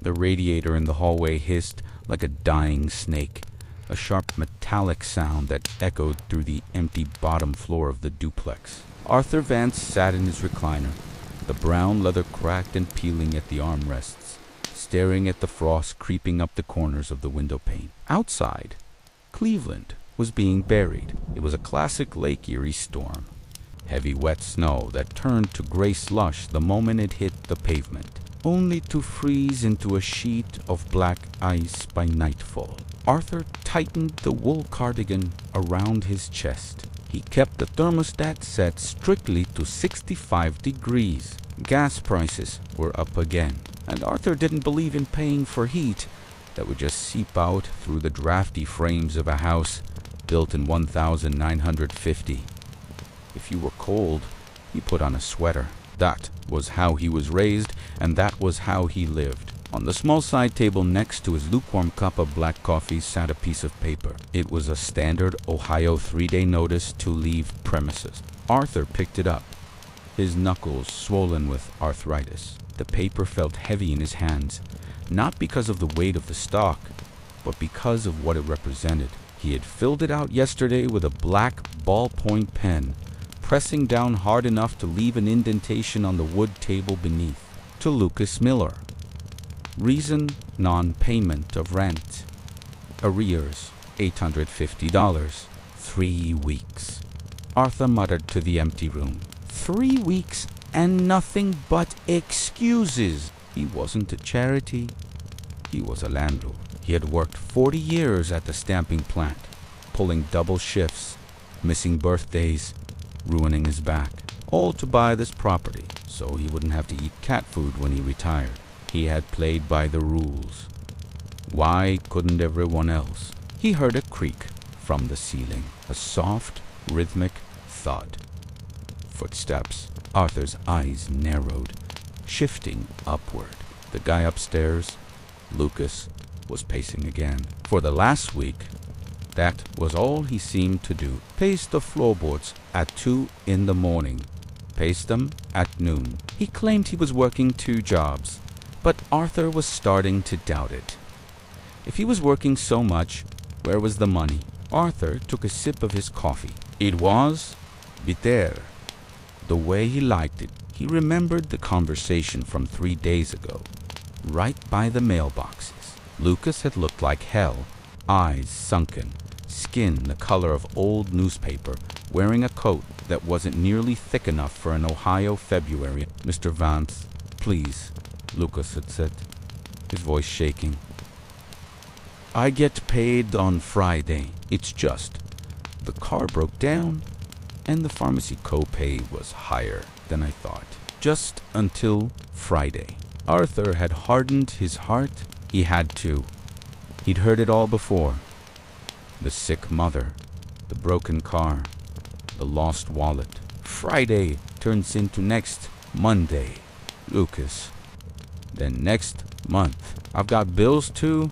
The radiator in the hallway hissed like a dying snake, a sharp metallic sound that echoed through the empty bottom floor of the duplex. Arthur Vance sat in his recliner, the brown leather cracked and peeling at the armrests, staring at the frost creeping up the corners of the window pane. Outside, Cleveland was being buried. It was a classic Lake Erie storm. Heavy wet snow that turned to gray slush the moment it hit the pavement, only to freeze into a sheet of black ice by nightfall. Arthur tightened the wool cardigan around his chest. He kept the thermostat set strictly to 65 degrees. Gas prices were up again, and Arthur didn't believe in paying for heat that would just seep out through the drafty frames of a house built in 1950. If you were cold, he put on a sweater. That was how he was raised, and that was how he lived. On the small side table next to his lukewarm cup of black coffee sat a piece of paper. It was a standard Ohio 3-day notice to leave premises. Arthur picked it up, his knuckles swollen with arthritis. The paper felt heavy in his hands, not because of the weight of the stock, but because of what it represented. He had filled it out yesterday with a black ballpoint pen, pressing down hard enough to leave an indentation on the wood table beneath. To Lucas Miller. Reason, non-payment of rent. Arrears, $850. 3 weeks. Arthur muttered to the empty room. 3 weeks and nothing but excuses. He wasn't a charity. He was a landlord. He had worked 40 years at the stamping plant, pulling double shifts, missing birthdays, ruining his back, all to buy this property so he wouldn't have to eat cat food when he retired. He had played by the rules. Why couldn't everyone else? He heard a creak from the ceiling, a soft, rhythmic thud. Footsteps. Arthur's eyes narrowed, shifting upward. The guy upstairs, Lucas, was pacing again. For the last week, that was all he seemed to do. Pace the floorboards at 2 in the morning. Pace them at noon. He claimed he was working 2 jobs, but Arthur was starting to doubt it. If he was working so much, where was the money? Arthur took a sip of his coffee. It was bitter, the way he liked it. He remembered the conversation from 3 days ago, right by the mailboxes. Lucas had looked like hell, eyes sunken, skin the color of old newspaper, wearing a coat that wasn't nearly thick enough for an Ohio February. Mr. Vance, please, Lucas had said, his voice shaking. I get paid on Friday. It's just, the car broke down, and the pharmacy copay was higher than I thought. Just until Friday. Arthur had hardened his heart. He had to. He'd heard it all before. The sick mother, the broken car, the lost wallet. Friday turns into next Monday, Lucas. Then next month. I've got bills too.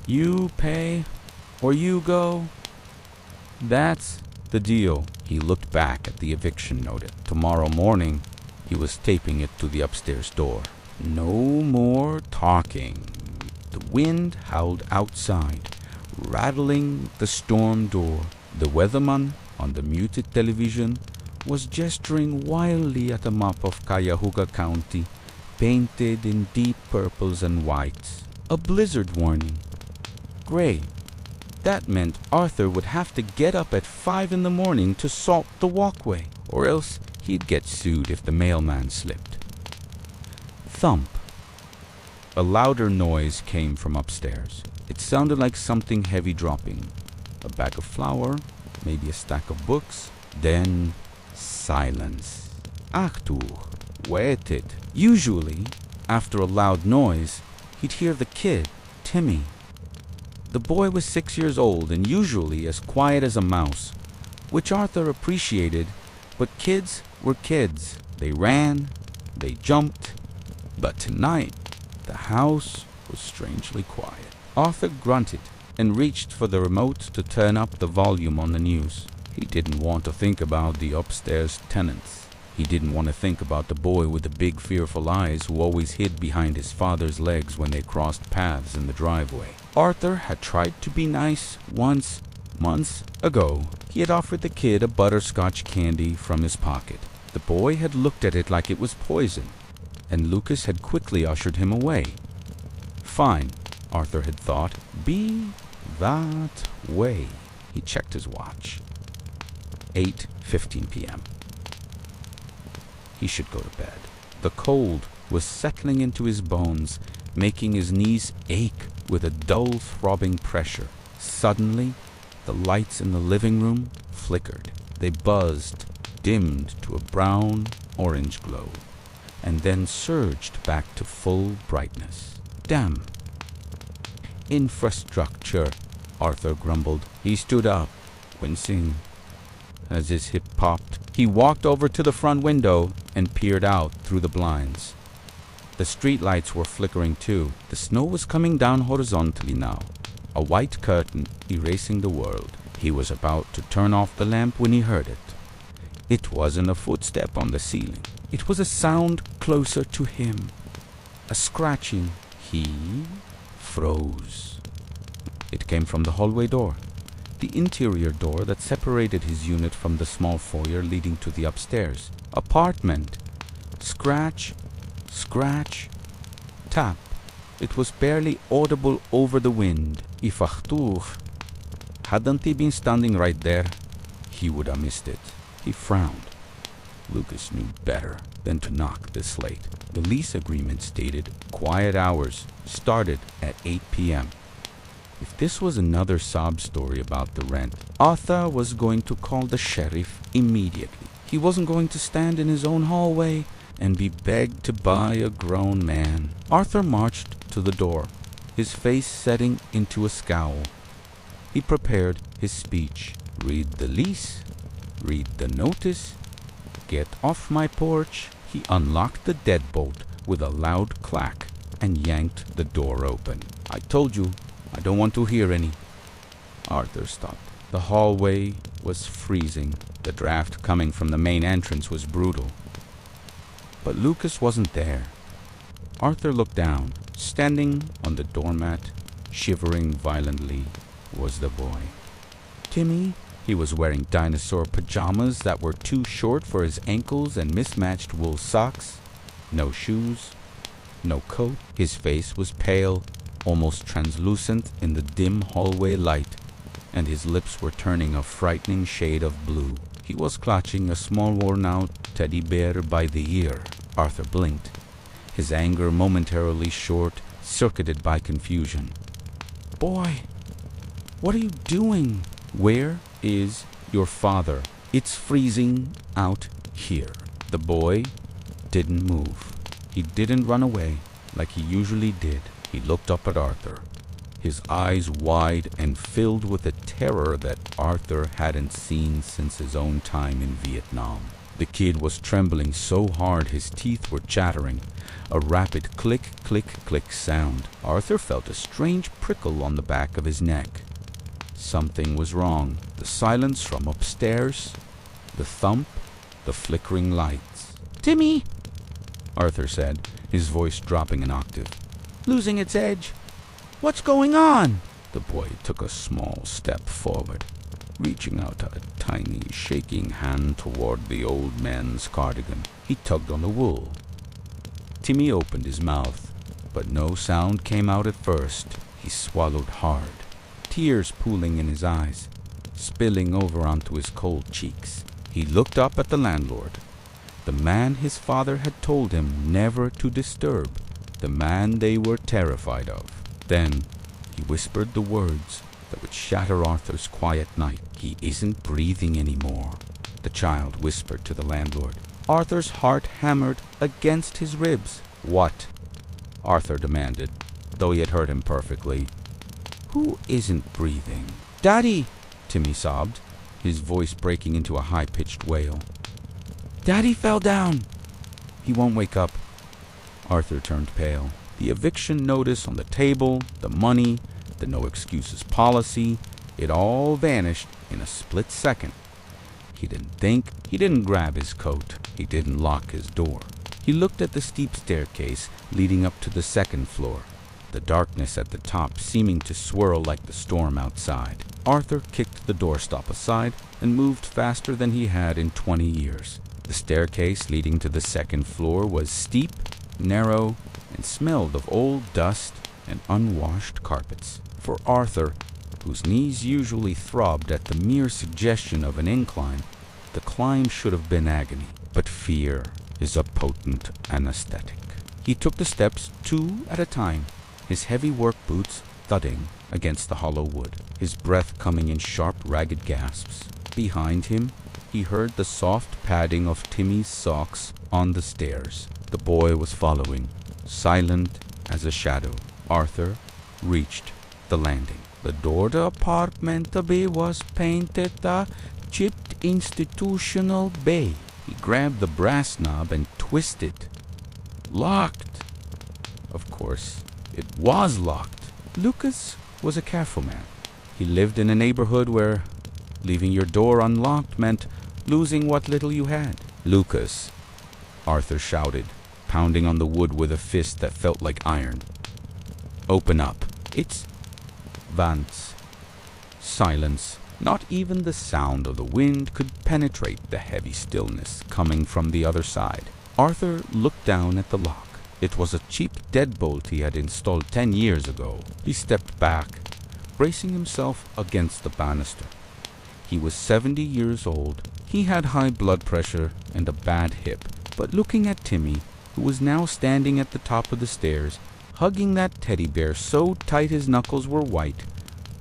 You pay or you go. That's the deal. He looked back at the eviction notice. Tomorrow morning, he was taping it to the upstairs door. No more talking. The wind howled outside, rattling the storm door. The weatherman on the muted television was gesturing wildly at a map of Cuyahoga County, painted in deep purples and whites. A blizzard warning. Gray. That meant Arthur would have to get up at 5 in the morning to salt the walkway, or else he'd get sued if the mailman slipped. Thump. A louder noise came from upstairs. It sounded like something heavy dropping. A bag of flour, maybe a stack of books. Then silence. Arthur waited. Usually, after a loud noise, he'd hear the kid, Timmy. The boy was 6 years old and usually as quiet as a mouse, which Arthur appreciated, but kids were kids. They ran, they jumped, but tonight, the house was strangely quiet. Arthur grunted and reached for the remote to turn up the volume on the news. He didn't want to think about the upstairs tenants. He didn't want to think about the boy with the big fearful eyes who always hid behind his father's legs when they crossed paths in the driveway. Arthur had tried to be nice once, months ago. He had offered the kid a butterscotch candy from his pocket. The boy had looked at it like it was poison, and Lucas had quickly ushered him away. Fine, Arthur had thought. Be that way. He checked his watch. 8:15 p.m. He should go to bed. The cold was settling into his bones, making his knees ache with a dull throbbing pressure. Suddenly, the lights in the living room flickered. They buzzed, dimmed to a brown-orange glow, and then surged back to full brightness. Damn. Infrastructure, Arthur grumbled. He stood up, wincing as his hip popped. He walked over to the front window and peered out through the blinds. The street lights were flickering too. The snow was coming down horizontally now, a white curtain erasing the world. He was about to turn off the lamp when he heard it. It wasn't a footstep on the ceiling. It was a sound closer to him. A scratching. He froze. It came from the hallway door, the interior door that separated his unit from the small foyer leading to the upstairs apartment. Scratch, scratch, tap. It was barely audible over the wind. If Arthur hadn't he been standing right there, he would have missed it. He frowned. Lucas knew better than to knock this late. The lease agreement stated quiet hours started at 8 p.m. If this was another sob story about the rent, Arthur was going to call the sheriff immediately. He wasn't going to stand in his own hallway and be begged to buy a grown man. Arthur marched to the door, his face setting into a scowl. He prepared his speech. Read the lease, read the notice, get off my porch. He unlocked the deadbolt with a loud clack and yanked the door open. I told you, I don't want to hear any. Arthur stopped. The hallway was freezing. The draft coming from the main entrance was brutal. But Lucas wasn't there. Arthur looked down. Standing on the doormat, shivering violently, was the boy. Timmy. He was wearing dinosaur pajamas that were too short for his ankles and mismatched wool socks. No shoes, no coat. His face was pale, almost translucent in the dim hallway light, and his lips were turning a frightening shade of blue. He was clutching a small worn-out teddy bear by the ear. Arthur blinked, his anger momentarily short-circuited by confusion. Boy, what are you doing? Where is your father? It's freezing out here. The boy didn't move. He didn't run away like he usually did. He looked up at Arthur, his eyes wide and filled with a terror that Arthur hadn't seen since his own time in Vietnam. The kid was trembling so hard his teeth were chattering, a rapid click, click, click sound. Arthur felt a strange prickle on the back of his neck. Something was wrong. The silence from upstairs, the thump, the flickering lights. Timmy, Arthur said, his voice dropping an octave. Losing its edge. What's going on? The boy took a small step forward, reaching out a tiny, shaking hand toward the old man's cardigan. He tugged on the wool. Timmy opened his mouth, but no sound came out at first. He swallowed hard, tears pooling in his eyes, spilling over onto his cold cheeks. He looked up at the landlord, the man his father had told him never to disturb, the man they were terrified of. Then he whispered the words that would shatter Arthur's quiet night. He isn't breathing anymore, the child whispered to the landlord. Arthur's heart hammered against his ribs. What? Arthur demanded, though he had heard him perfectly. Who isn't breathing? Daddy, Timmy sobbed, his voice breaking into a high-pitched wail. Daddy fell down. He won't wake up. Arthur turned pale. The eviction notice on the table, the money, the no excuses policy, it all vanished in a split second. He didn't think. He didn't grab his coat. He didn't lock his door. He looked at the steep staircase leading up to the second floor, the darkness at the top seeming to swirl like the storm outside. Arthur kicked the doorstop aside and moved faster than he had in 20 years. The staircase leading to the second floor was steep, narrow, and smelled of old dust and unwashed carpets. For Arthur, whose knees usually throbbed at the mere suggestion of an incline, the climb should have been agony. But fear is a potent anesthetic. He took the steps 2 at a time, his heavy work boots thudding against the hollow wood, his breath coming in sharp, ragged gasps. Behind him, he heard the soft padding of Timmy's socks on the stairs. The boy was following, silent as a shadow. Arthur reached the landing. The door to apartment B was painted a chipped institutional bay. He grabbed the brass knob and twisted. Locked. Of course, it was locked. Lucas was a careful man. He lived in a neighborhood where leaving your door unlocked meant losing what little you had. Lucas, Arthur shouted, pounding on the wood with a fist that felt like iron. Open up. It's Vance. Silence. Not even the sound of the wind could penetrate the heavy stillness coming from the other side. Arthur looked down at the lock. It was a cheap deadbolt he had installed 10 years ago. He stepped back, bracing himself against the banister. He was 70 years old. He had high blood pressure and a bad hip. But looking at Timmy, who was now standing at the top of the stairs, hugging that teddy bear so tight his knuckles were white,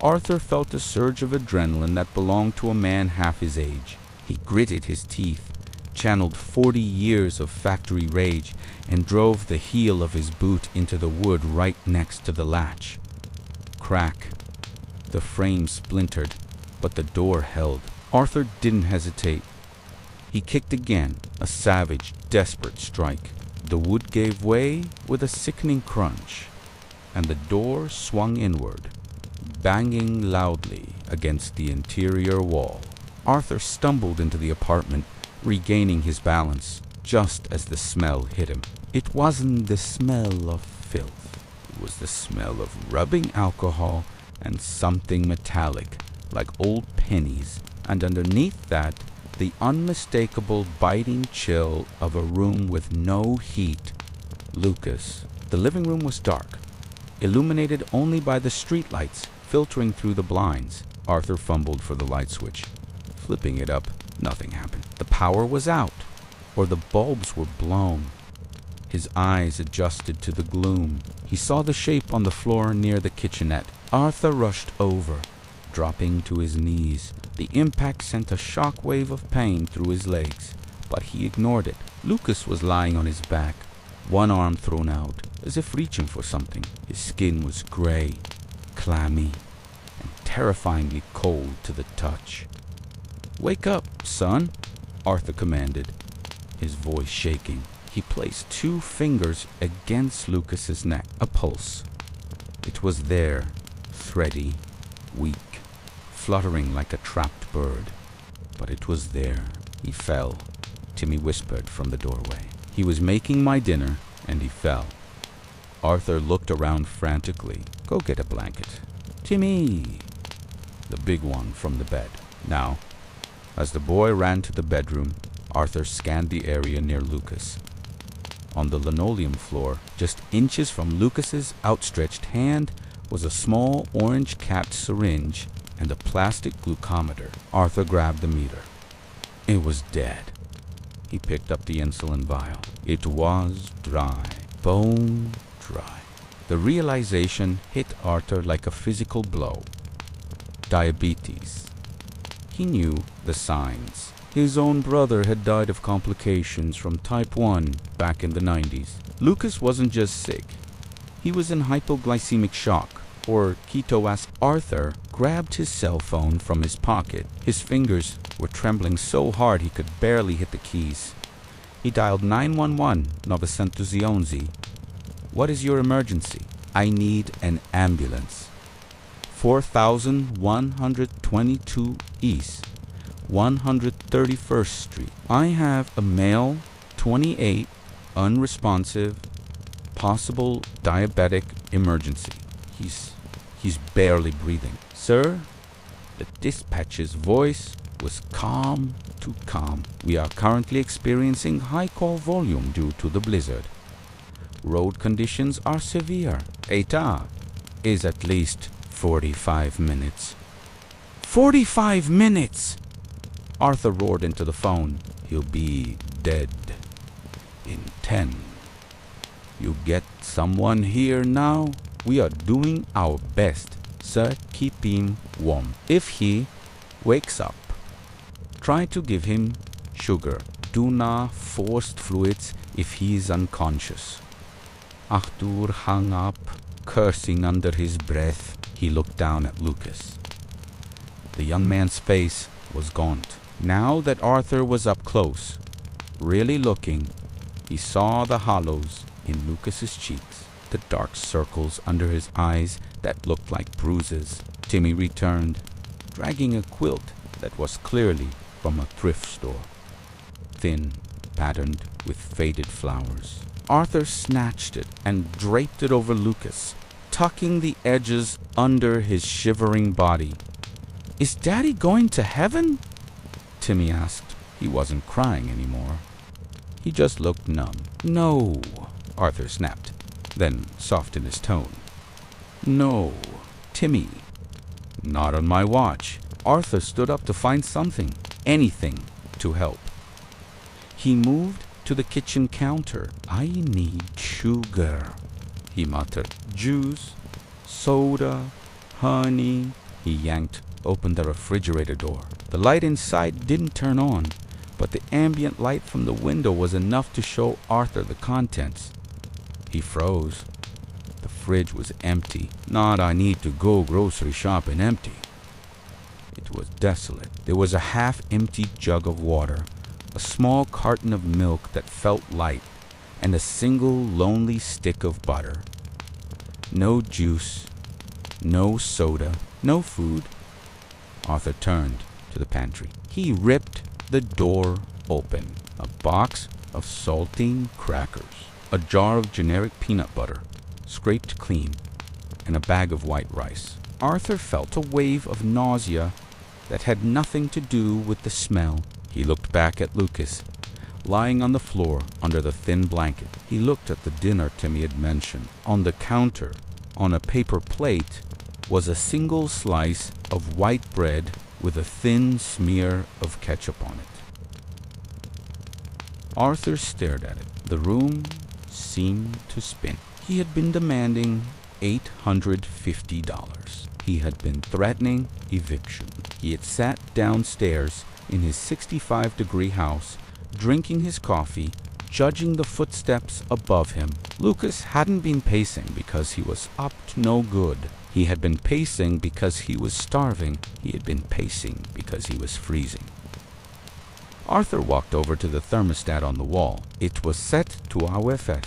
Arthur felt a surge of adrenaline that belonged to a man half his age. He gritted his teeth, channeled 40 years of factory rage, and drove the heel of his boot into the wood right next to the latch. Crack. The frame splintered, but the door held. Arthur didn't hesitate. He kicked again, a savage, desperate strike. The wood gave way with a sickening crunch, and the door swung inward, banging loudly against the interior wall. Arthur stumbled into the apartment, regaining his balance, just as the smell hit him. It wasn't the smell of filth. It was the smell of rubbing alcohol and something metallic, like old pennies, and underneath that, the unmistakable biting chill of a room with no heat. Lucas. The living room was dark, illuminated only by the streetlights filtering through the blinds. Arthur fumbled for the light switch. Flipping it up, nothing happened. The power was out, or the bulbs were blown. His eyes adjusted to the gloom. He saw the shape on the floor near the kitchenette. Arthur rushed over, dropping to his knees. The impact sent a shock wave of pain through his legs, but he ignored it. Lucas was lying on his back, one arm thrown out, as if reaching for something. His skin was gray, clammy, and terrifyingly cold to the touch. "Wake up, son," Arthur commanded, his voice shaking. He placed 2 fingers against Lucas's neck, a pulse. It was there, thready, weak, fluttering like a trapped bird. But it was there. He fell, Timmy whispered from the doorway. He was making my dinner, and he fell. Arthur looked around frantically. "Go get a blanket." "Timmy!" The big one from the bed. Now, as the boy ran to the bedroom, Arthur scanned the area near Lucas. On the linoleum floor, just inches from Lucas's outstretched hand, was a small orange capped syringe and a plastic glucometer. Arthur grabbed the meter. It was dead. He picked up the insulin vial. It was dry, bone dry. The realization hit Arthur like a physical blow. Diabetes. He knew the signs. His own brother had died of complications from type 1 back in the 90s. Lucas wasn't just sick. He was in hypoglycemic shock, or ketoacidosis. Arthur grabbed his cell phone from his pocket. His fingers were trembling so hard he could barely hit the keys. He dialed 911, 911. "What is your emergency?" "I need an ambulance. 4122 East. 131st Street. I have a male, 28, unresponsive, possible diabetic emergency. He's barely breathing. Sir, the dispatcher's voice was calm to calm. We are currently experiencing high call volume due to the blizzard. Road conditions are severe. Eta is at least 45 minutes. 45 minutes! Arthur roared into the phone. He'll be dead in 10. You get someone here now? We are doing our best. Sir, keep him warm. If he wakes up, try to give him sugar. Do not force fluids if he is unconscious. Arthur hung up, cursing under his breath. He looked down at Lucas. The young man's face was gaunt. Now that Arthur was up close, really looking, he saw the hollows in Lucas's cheeks, the dark circles under his eyes that looked like bruises. Timmy returned, dragging a quilt that was clearly from a thrift store, thin, patterned with faded flowers. Arthur snatched it and draped it over Lucas, tucking the edges under his shivering body. Is Daddy going to heaven? Timmy asked. He wasn't crying anymore. He just looked numb. No, Arthur snapped, then softened his tone. No, Timmy. Not on my watch. Arthur stood up to find something, anything, to help. He moved to the kitchen counter. I need sugar, he muttered. Juice, soda, honey. He yanked open the refrigerator door. The light inside didn't turn on, but the ambient light from the window was enough to show Arthur the contents. He froze. The fridge was empty. Not I need to go grocery shopping empty. It was desolate. There was a half-empty jug of water, a small carton of milk that felt light, and a single lonely stick of butter. No juice, no soda, no food. Arthur turned to the pantry. He ripped the door open. A box of saltine crackers, a jar of generic peanut butter, scraped clean, and a bag of white rice. Arthur felt a wave of nausea that had nothing to do with the smell. He looked back at Lucas, lying on the floor under the thin blanket. He looked at the dinner Timmy had mentioned. On the counter, on a paper plate, was a single slice of white bread with a thin smear of ketchup on it. Arthur stared at it. The room seemed to spin. He had been demanding $850. He had been threatening eviction. He had sat downstairs in his 65-degree house, drinking his coffee, judging the footsteps above him. Lucas hadn't been pacing because he was up to no good. He had been pacing because he was starving. He had been pacing because he was freezing. Arthur walked over to the thermostat on the wall. It was set to AUFF.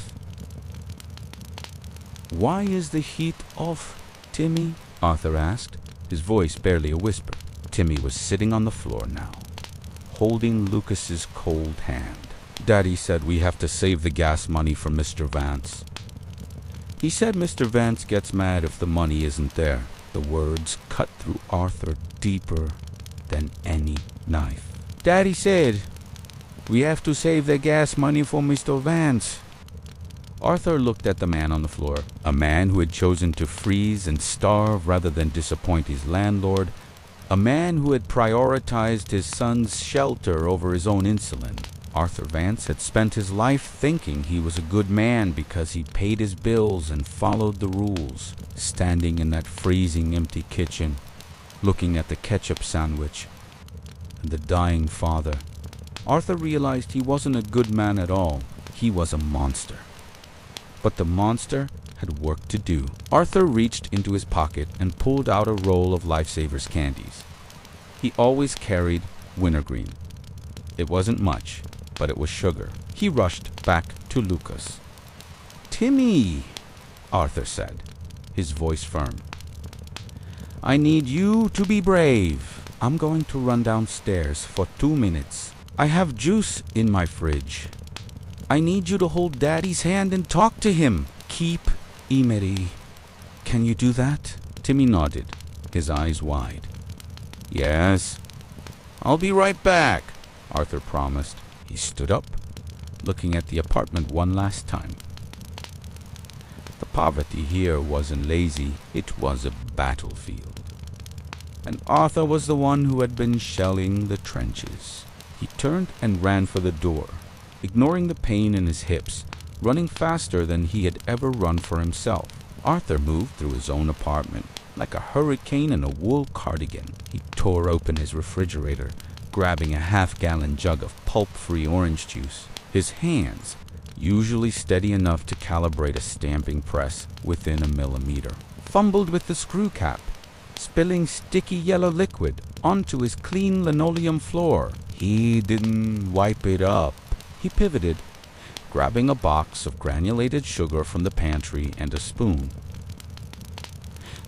Why is the heat off, Timmy? Arthur asked, his voice barely a whisper. Timmy was sitting on the floor now, holding Lucas's cold hand. Daddy said we have to save the gas money from Mr. Vance. He said Mr. Vance gets mad if the money isn't there. The words cut through Arthur deeper than any knife. Daddy said we have to save the gas money for Mr. Vance. Arthur looked at the man on the floor, a man who had chosen to freeze and starve rather than disappoint his landlord, a man who had prioritized his son's shelter over his own insulin. Arthur Vance had spent his life thinking he was a good man because he paid his bills and followed the rules, standing in that freezing empty kitchen, looking at the ketchup sandwich and the dying father. Arthur realized he wasn't a good man at all. He was a monster. But the monster had work to do. Arthur reached into his pocket and pulled out a roll of Lifesavers candies. He always carried wintergreen. It wasn't much, but it was sugar. He rushed back to Lucas. Timmy, Arthur said, his voice firm. I need you to be brave. I'm going to run downstairs for 2 minutes. I have juice in my fridge. I need you to hold Daddy's hand and talk to him. Keep Emery. Can you do that? Timmy nodded, his eyes wide. Yes. I'll be right back, Arthur promised. He stood up, looking at the apartment one last time. The poverty here wasn't lazy, it was a battlefield. And Arthur was the one who had been shelling the trenches. He turned and ran for the door, ignoring the pain in his hips, running faster than he had ever run for himself. Arthur moved through his own apartment like a hurricane in a wool cardigan. He tore open his refrigerator, grabbing a half-gallon jug of pulp-free orange juice. His hands, usually steady enough to calibrate a stamping press within a millimeter, fumbled with the screw cap, spilling sticky yellow liquid onto his clean linoleum floor. He didn't wipe it up. He pivoted, grabbing a box of granulated sugar from the pantry and a spoon.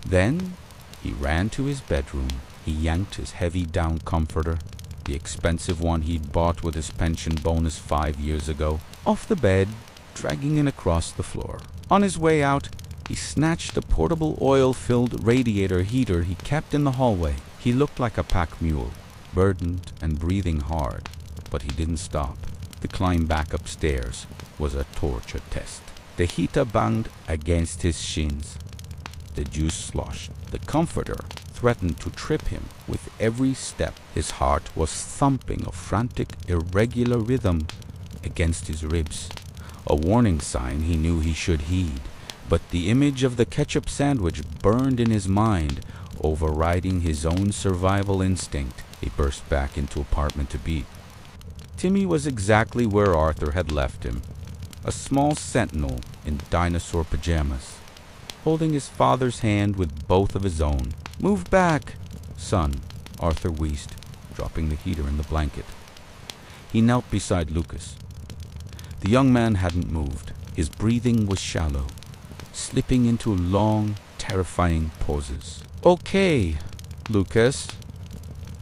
Then he ran to his bedroom. He yanked his heavy down comforter, the expensive one he'd bought with his pension bonus 5 years ago, off the bed, dragging it across the floor. On his way out, he snatched a portable oil-filled radiator heater he kept in the hallway. He looked like a pack mule, burdened and breathing hard, but he didn't stop. The climb back upstairs was a torture test. The heater banged against his shins. The juice sloshed. The comforter threatened to trip him with every step. His heart was thumping a frantic, irregular rhythm against his ribs, a warning sign he knew he should heed. But the image of the ketchup sandwich burned in his mind, overriding his own survival instinct. He burst back into apartment to beat. Timmy was exactly where Arthur had left him, a small sentinel in dinosaur pajamas, holding his father's hand with both of his own. "Move back, son," Arthur wheezed, dropping the heater in the blanket. He knelt beside Lucas. The young man hadn't moved. His breathing was shallow, slipping into long, terrifying pauses. "Okay, Lucas,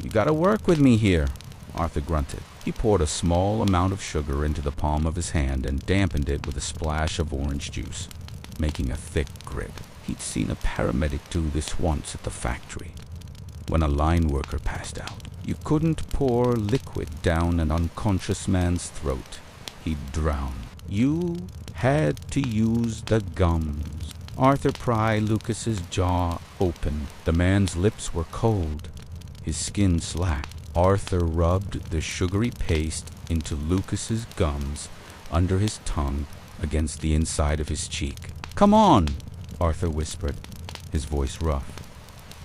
you gotta work with me here," Arthur grunted. He poured a small amount of sugar into the palm of his hand and dampened it with a splash of orange juice, making a thick grit. He'd seen a paramedic do this once at the factory, when a line worker passed out. You couldn't pour liquid down an unconscious man's throat. He'd drown. You had to use the gums. Arthur pried Lucas's jaw open. The man's lips were cold, his skin slack. Arthur rubbed the sugary paste into Lucas's gums under his tongue against the inside of his cheek. "Come on," Arthur whispered, his voice rough.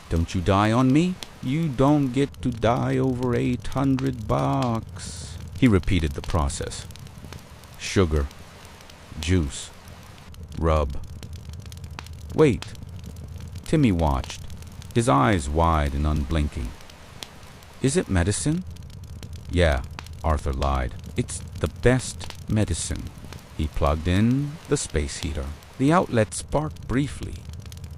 "Don't you die on me? You don't get to die over $800. He repeated the process. Sugar, juice, rub. Wait. Timmy watched, his eyes wide and unblinking. "Is it medicine?" "Yeah," Arthur lied. "It's the best medicine." He plugged in the space heater. The outlet sparked briefly.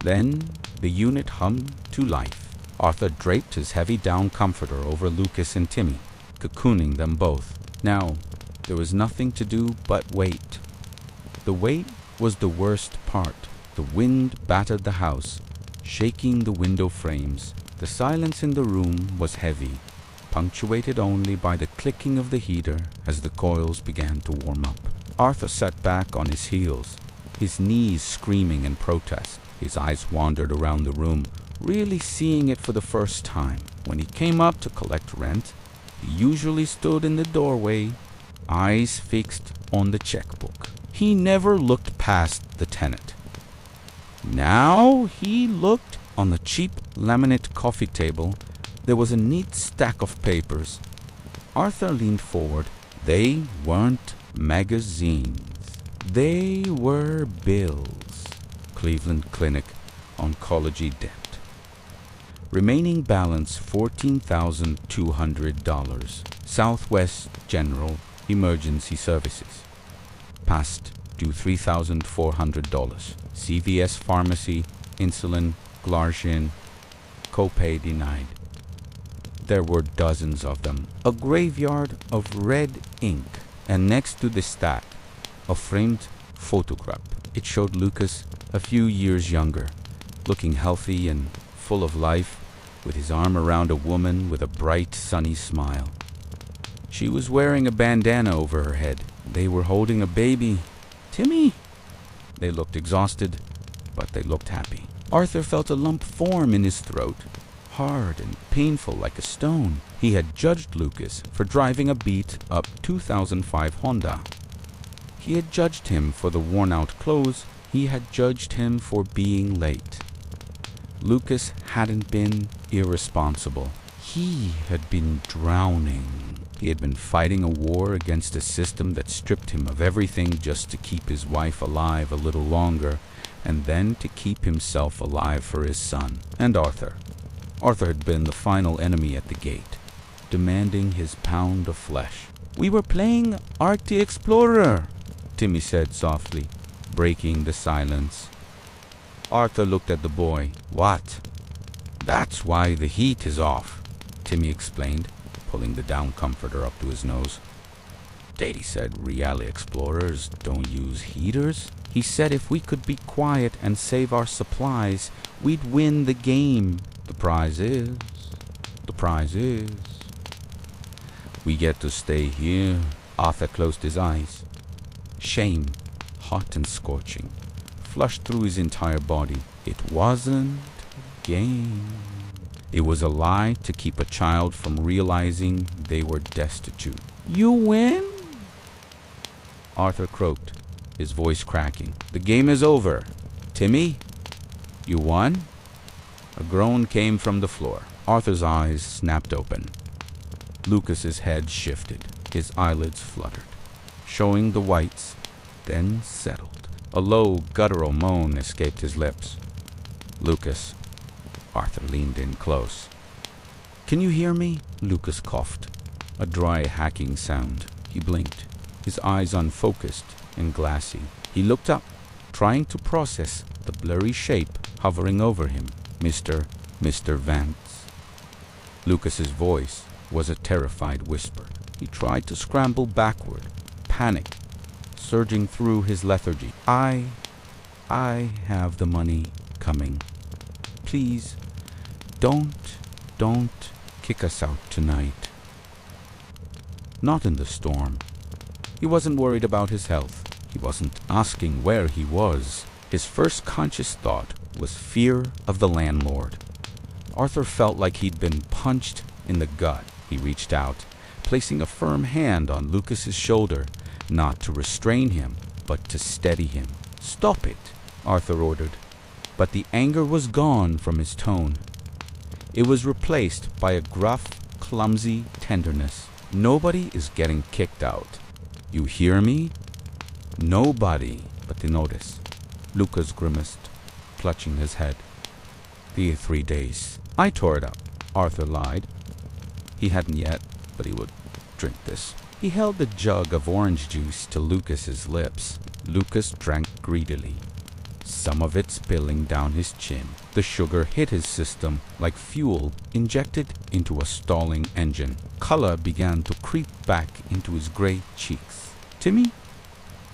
Then the unit hummed to life. Arthur draped his heavy down comforter over Lucas and Timmy, cocooning them both. Now, there was nothing to do but wait. The wait was the worst part. The wind battered the house, shaking the window frames. The silence in the room was heavy, punctuated only by the clicking of the heater as the coils began to warm up. Arthur sat back on his heels, his knees screaming in protest. His eyes wandered around the room, really seeing it for the first time. When he came up to collect rent, he usually stood in the doorway, eyes fixed on the checkbook. He never looked past the tenant. Now he looked. On the cheap laminate coffee table, there was a neat stack of papers. Arthur leaned forward. They weren't magazines. They were bills. Cleveland Clinic, oncology debt. Remaining balance $14,200. Southwest General Emergency Services. Past due $3,400. CVS Pharmacy, insulin, Glargine, copay denied. There were dozens of them, a graveyard of red ink, and next to the stack, a framed photograph. It showed Lucas a few years younger, looking healthy and full of life, with his arm around a woman with a bright, sunny smile. She was wearing a bandana over her head. They were holding a baby. Timmy! They looked exhausted, but they looked happy. Arthur felt a lump form in his throat, hard and painful like a stone. He had judged Lucas for driving a beat-up 2005 Honda. He had judged him for the worn-out clothes. He had judged him for being late. Lucas hadn't been irresponsible. He had been drowning. He had been fighting a war against a system that stripped him of everything just to keep his wife alive a little longer, and then to keep himself alive for his son and Arthur. Arthur had been the final enemy at the gate, demanding his pound of flesh. "We were playing Ark the Explorer," Timmy said softly, breaking the silence. Arthur looked at the boy. "What?" "That's why the heat is off," Timmy explained, pulling the down comforter up to his nose. "Daddy said reality explorers don't use heaters. He said if we could be quiet and save our supplies, we'd win the game. The prize is, we get to stay here." Arthur closed his eyes. Shame, hot and scorching, flushed through his entire body. It wasn't game. It was a lie to keep a child from realizing they were destitute. "You win?" Arthur croaked, his voice cracking. "The game is over. Timmy, you won?" A groan came from the floor. Arthur's eyes snapped open. Lucas's head shifted. His eyelids fluttered, showing the whites, then settled. A low, guttural moan escaped his lips. "Lucas." Arthur leaned in close. "Can you hear me?" Lucas coughed, a dry, hacking sound. He blinked, his eyes unfocused and glassy. He looked up, trying to process the blurry shape hovering over him. Mr. Vance." Lucas's voice was a terrified whisper. He tried to scramble backward, panic surging through his lethargy. I have the money coming. Please, don't kick us out tonight." Not in the storm. He wasn't worried about his health. He wasn't asking where he was. His first conscious thought was fear of the landlord. Arthur felt like he'd been punched in the gut. He reached out, placing a firm hand on Lucas's shoulder, not to restrain him, but to steady him. "Stop it," Arthur ordered, but the anger was gone from his tone. It was replaced by a gruff, clumsy tenderness. "Nobody is getting kicked out. You hear me? Nobody." But they noticed. Lucas grimaced, clutching his head. "The 3 days. I tore it up," Arthur lied. He hadn't yet, but he would drink this. He held the jug of orange juice to Lucas's lips. Lucas drank greedily, some of it spilling down his chin. The sugar hit his system like fuel injected into a stalling engine. Color began to creep back into his gray cheeks. "Timmy?"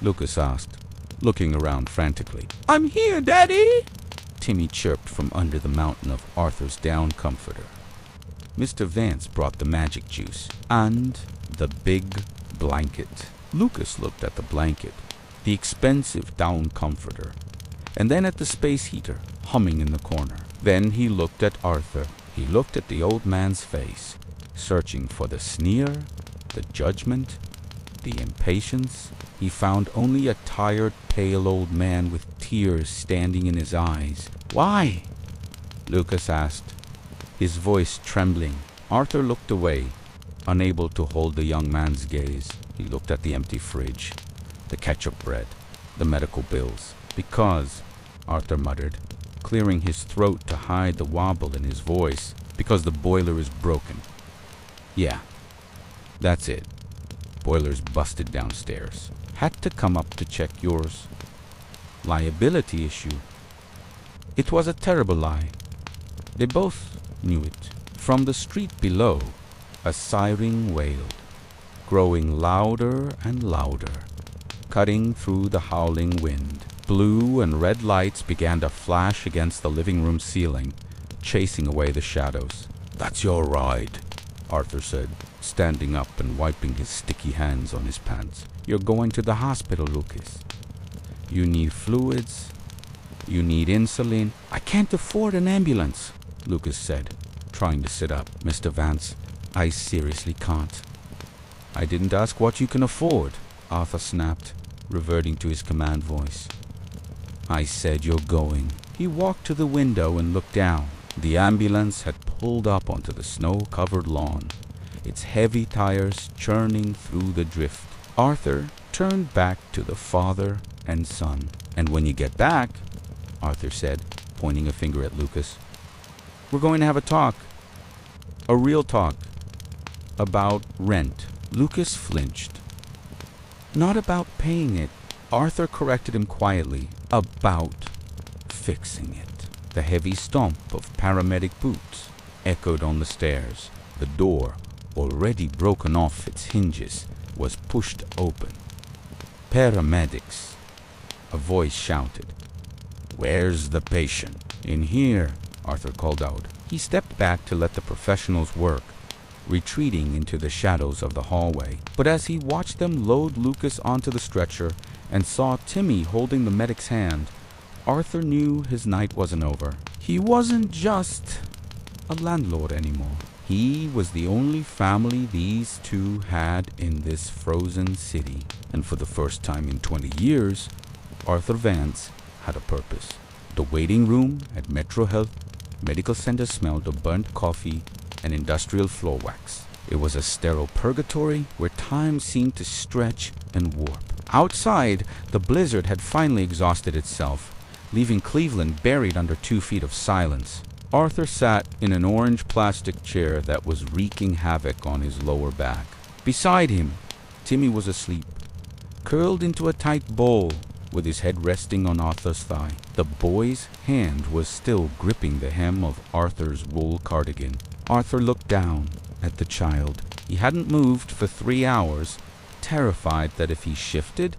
Lucas asked, looking around frantically. "I'm here, Daddy!" Timmy chirped from under the mountain of Arthur's down comforter. Mr. Vance brought the magic juice and the big blanket. Lucas looked at the blanket, the expensive down comforter, and then at the space heater humming in the corner. Then he looked at Arthur. He looked at the old man's face, searching for the sneer, the judgment, the impatience. He found only a tired, pale old man with tears standing in his eyes. "Why?" Lucas asked, his voice trembling. Arthur looked away, unable to hold the young man's gaze. He looked at the empty fridge, the ketchup bread, the medical bills. "Because," Arthur muttered, clearing his throat to hide the wobble in his voice, "because the boiler is broken. Yeah, that's it. Boiler's busted downstairs. Had to come up to check yours. Liability issue." It was a terrible lie. They both knew it. From the street below, a siren wailed, growing louder and louder, cutting through the howling wind. Blue and red lights began to flash against the living room ceiling, chasing away the shadows. "That's your ride," Arthur said, standing up and wiping his sticky hands on his pants. "You're going to the hospital, Lucas. You need fluids. You need insulin." "I can't afford an ambulance," Lucas said, trying to sit up. "Mr. Vance, I seriously can't." "I didn't ask what you can afford," Arthur snapped, reverting to his command voice. "I said you're going." He walked to the window and looked down. The ambulance had pulled up onto the snow-covered lawn, its heavy tires churning through the drift. Arthur turned back to the father and son. "And when you get back," Arthur said, pointing a finger at Lucas, "we're going to have a talk. A real talk. About rent." Lucas flinched. "Not about paying it," Arthur corrected him quietly. "About fixing it." The heavy stomp of paramedic boots echoed on the stairs. The door, already broken off its hinges, was pushed open. "Paramedics," a voice shouted. "Where's the patient?" "In here," Arthur called out. He stepped back to let the professionals work, retreating into the shadows of the hallway. But as he watched them load Lucas onto the stretcher and saw Timmy holding the medic's hand, Arthur knew his night wasn't over. He wasn't just a landlord anymore. He was the only family these two had in this frozen city. And for the first time in 20 years, Arthur Vance had a purpose. The waiting room at Metro Health Medical Center smelled of burnt coffee and industrial floor wax. It was a sterile purgatory where time seemed to stretch and warp. Outside, the blizzard had finally exhausted itself, leaving Cleveland buried under 2 feet of silence. Arthur sat in an orange plastic chair that was wreaking havoc on his lower back. Beside him, Timmy was asleep, curled into a tight ball, with his head resting on Arthur's thigh. The boy's hand was still gripping the hem of Arthur's wool cardigan. Arthur looked down at the child. He hadn't moved for 3 hours, terrified that if he shifted,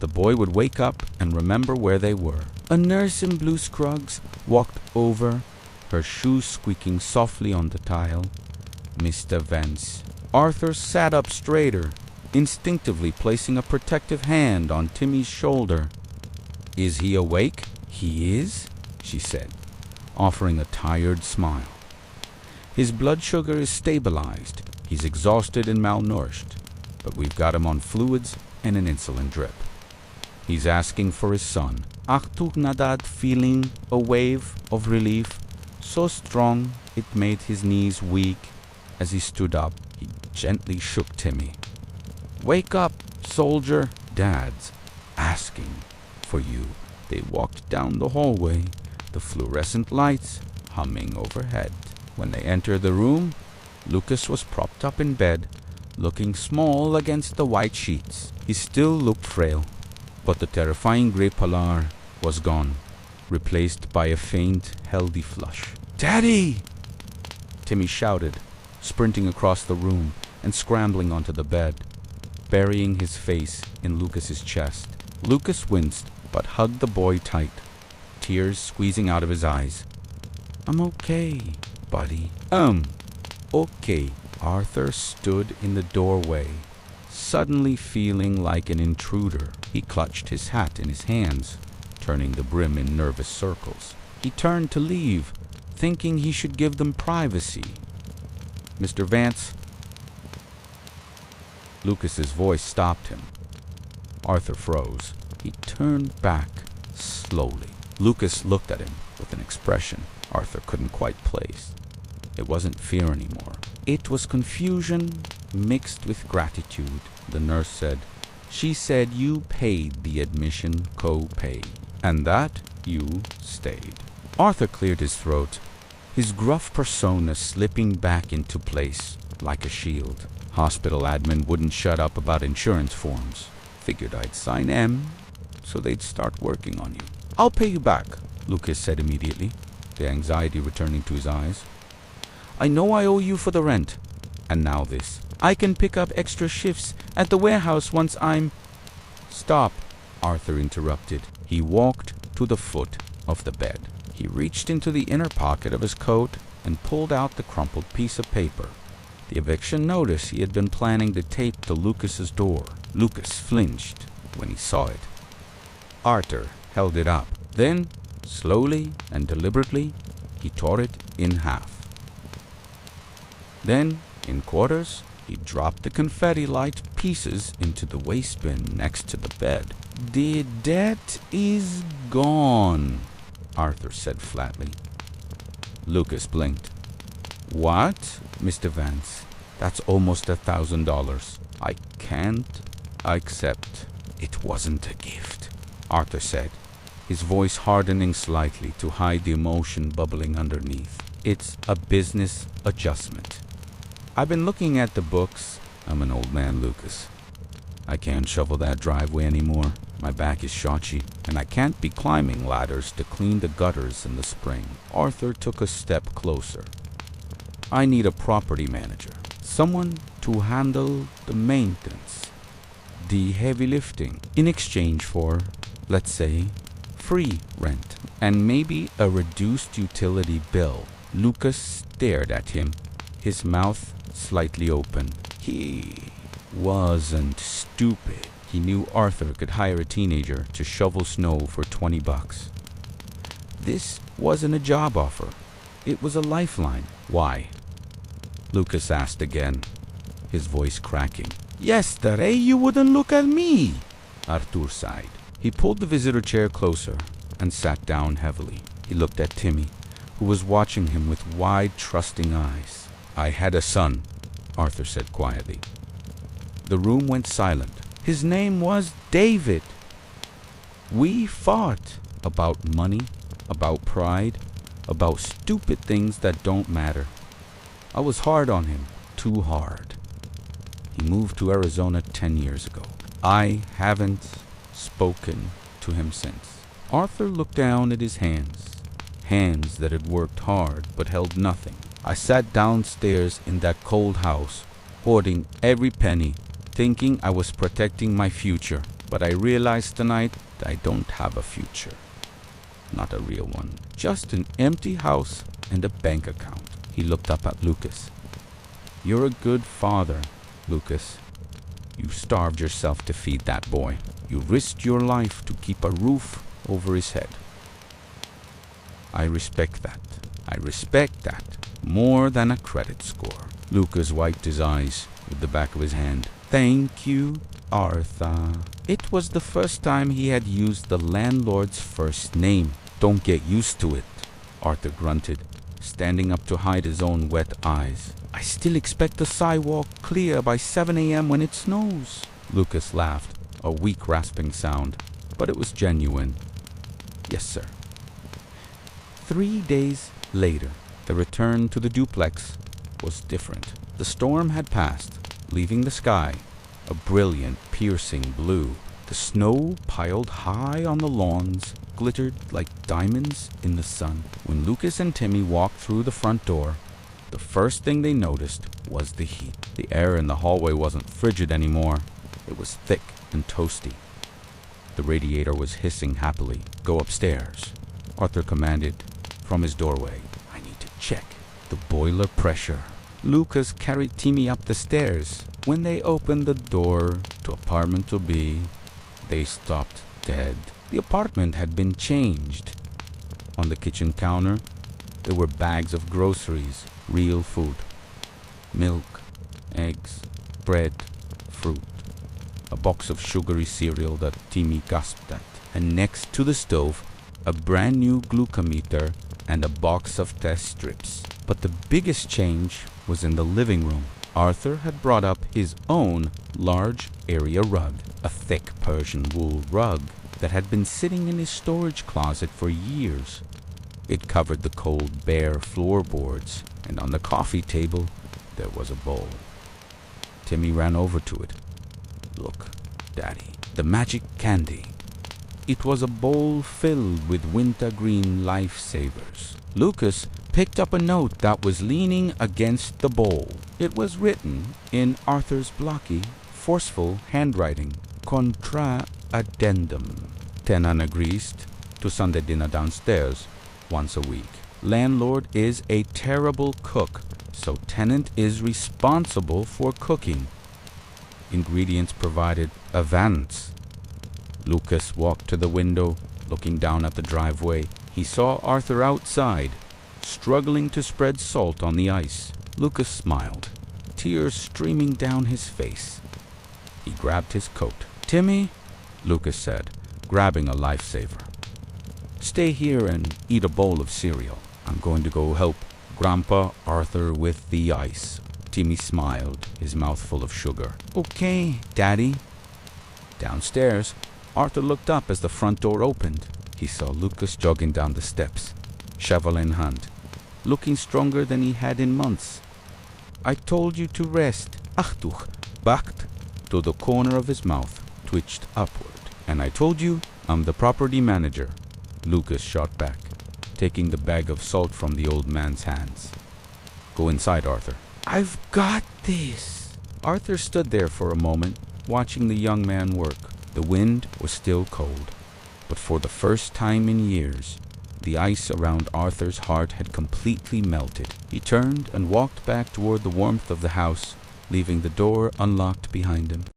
the boy would wake up and remember where they were. A nurse in blue scruggs walked over, her shoes squeaking softly on the tile. "Mr. Vance." Arthur sat up straighter, instinctively placing a protective hand on Timmy's shoulder. "Is he awake?" "He is," she said, offering a tired smile. "His blood sugar is stabilized. He's exhausted and malnourished, but we've got him on fluids and an insulin drip. He's asking for his son." Arthur nodded, feeling a wave of relief, so strong it made his knees weak. As he stood up, he gently shook Timmy. "Wake up, soldier. Dad's asking for you." They walked down the hallway, the fluorescent lights humming overhead. When they entered the room, Lucas was propped up in bed, looking small against the white sheets. He still looked frail, but the terrifying grey pallor was gone, replaced by a faint, healthy flush. "Daddy!" Timmy shouted, sprinting across the room and scrambling onto the bed, burying his face in Lucas's chest. Lucas winced, but hugged the boy tight, tears squeezing out of his eyes. "I'm okay, buddy." Okay." Arthur stood in the doorway, suddenly feeling like an intruder. He clutched his hat in his hands, turning the brim in nervous circles. He turned to leave, thinking he should give them privacy. "Mr. Vance." Lucas's voice stopped him. Arthur froze. He turned back slowly. Lucas looked at him with an expression Arthur couldn't quite place. It wasn't fear anymore. It was confusion mixed with gratitude. The nurse said, "She said you paid the admission co-pay, and that you stayed." Arthur cleared his throat, his gruff persona slipping back into place like a shield. Hospital admin wouldn't shut up about insurance forms. Figured I'd sign M, so they'd start working on you. "I'll pay you back," Lucas said immediately, the anxiety returning to his eyes. I know I owe you for the rent. And now this. I can pick up extra shifts at the warehouse once I'm... Stop, Arthur interrupted. He walked to the foot of the bed. He reached into the inner pocket of his coat and pulled out the crumpled piece of paper. The eviction notice he had been planning to tape to Lucas's door. Lucas flinched when he saw it. Arthur held it up. Then, slowly and deliberately, he tore it in half. Then, in quarters, he dropped the confetti-light pieces into the waste bin next to the bed. The debt is gone, Arthur said flatly. Lucas blinked. What, Mr. Vance? That's almost $1,000. I can't accept. It wasn't a gift, Arthur said, his voice hardening slightly to hide the emotion bubbling underneath. It's a business adjustment. I've been looking at the books. I'm an old man, Lucas. I can't shovel that driveway anymore. My back is shotchy, and I can't be climbing ladders to clean the gutters in the spring. Arthur took a step closer. I need a property manager, someone to handle the maintenance, the heavy lifting, in exchange for, let's say, free rent, and maybe a reduced utility bill. Lucas stared at him, his mouth slightly open. He wasn't stupid. He knew Arthur could hire a teenager to shovel snow for $20. This wasn't a job offer. It was a lifeline. Why? Lucas asked again, his voice cracking. Yesterday you wouldn't look at me, Arthur sighed. He pulled the visitor chair closer and sat down heavily. He looked at Timmy, who was watching him with wide, trusting eyes. I had a son, Arthur said quietly. The room went silent. His name was David. We fought about money, about pride, about stupid things that don't matter. I was hard on him, too hard. He moved to Arizona 10 years ago. I haven't spoken to him since. Arthur looked down at his hands, hands that had worked hard but held nothing. I sat downstairs in that cold house, hoarding every penny, thinking I was protecting my future. But I realized tonight that I don't have a future. Not a real one. Just an empty house and a bank account. He looked up at Lucas. You're a good father, Lucas. You starved yourself to feed that boy. You risked your life to keep a roof over his head. I respect that. I respect that more than a credit score. Lucas wiped his eyes with the back of his hand. Thank you, Arthur. It was the first time he had used the landlord's first name. Don't get used to it, Arthur grunted, standing up to hide his own wet eyes. I still expect the sidewalk clear by 7 a.m. when it snows. Lucas laughed, a weak rasping sound, but it was genuine. Yes, sir. 3 days later, the return to the duplex was different. The storm had passed, leaving the sky a brilliant, piercing blue. The snow piled high on the lawns glittered like diamonds in the sun. When Lucas and Timmy walked through the front door, the first thing they noticed was the heat. The air in the hallway wasn't frigid anymore. It was thick and toasty. The radiator was hissing happily. Go upstairs, Arthur commanded from his doorway. I need to check the boiler pressure. Lucas carried Timmy up the stairs. When they opened the door to apartment 2B, they stopped dead. The apartment had been changed. On the kitchen counter, there were bags of groceries, real food. Milk, eggs, bread, fruit. A box of sugary cereal that Timmy gasped at. And next to the stove, a brand new glucometer and a box of test strips. But the biggest change was in the living room. Arthur had brought up his own large area rug, a thick Persian wool rug that had been sitting in his storage closet for years. It covered the cold, bare floorboards, and on the coffee table there was a bowl. Timmy ran over to it. Look, Daddy, the magic candy. It was a bowl filled with wintergreen lifesavers. Lucas picked up a note that was leaning against the bowl. It was written in Arthur's blocky, forceful handwriting. Contra addendum. Tenant agrees to Sunday dinner downstairs once a week. Landlord is a terrible cook, so tenant is responsible for cooking. Ingredients provided avance. Lucas walked to the window, looking down at the driveway. He saw Arthur outside, struggling to spread salt on the ice. Lucas smiled, tears streaming down his face. He grabbed his coat. "Timmy," Lucas said, grabbing a lifesaver, "stay here and eat a bowl of cereal. I'm going to go help Grandpa Arthur with the ice." Timmy smiled, his mouth full of sugar. "Okay, Daddy." Downstairs, Arthur looked up as the front door opened. He saw Lucas jogging down the steps, shovel in hand, looking stronger than he had in months. "I told you to rest." Achtung, backed to the corner of his mouth, twitched upward. "And I told you I'm the property manager," Lucas shot back, taking the bag of salt from the old man's hands. "Go inside, Arthur." "I've got this." Arthur stood there for a moment, watching the young man work. The wind was still cold, but for the first time in years, the ice around Arthur's heart had completely melted. He turned and walked back toward the warmth of the house, leaving the door unlocked behind him.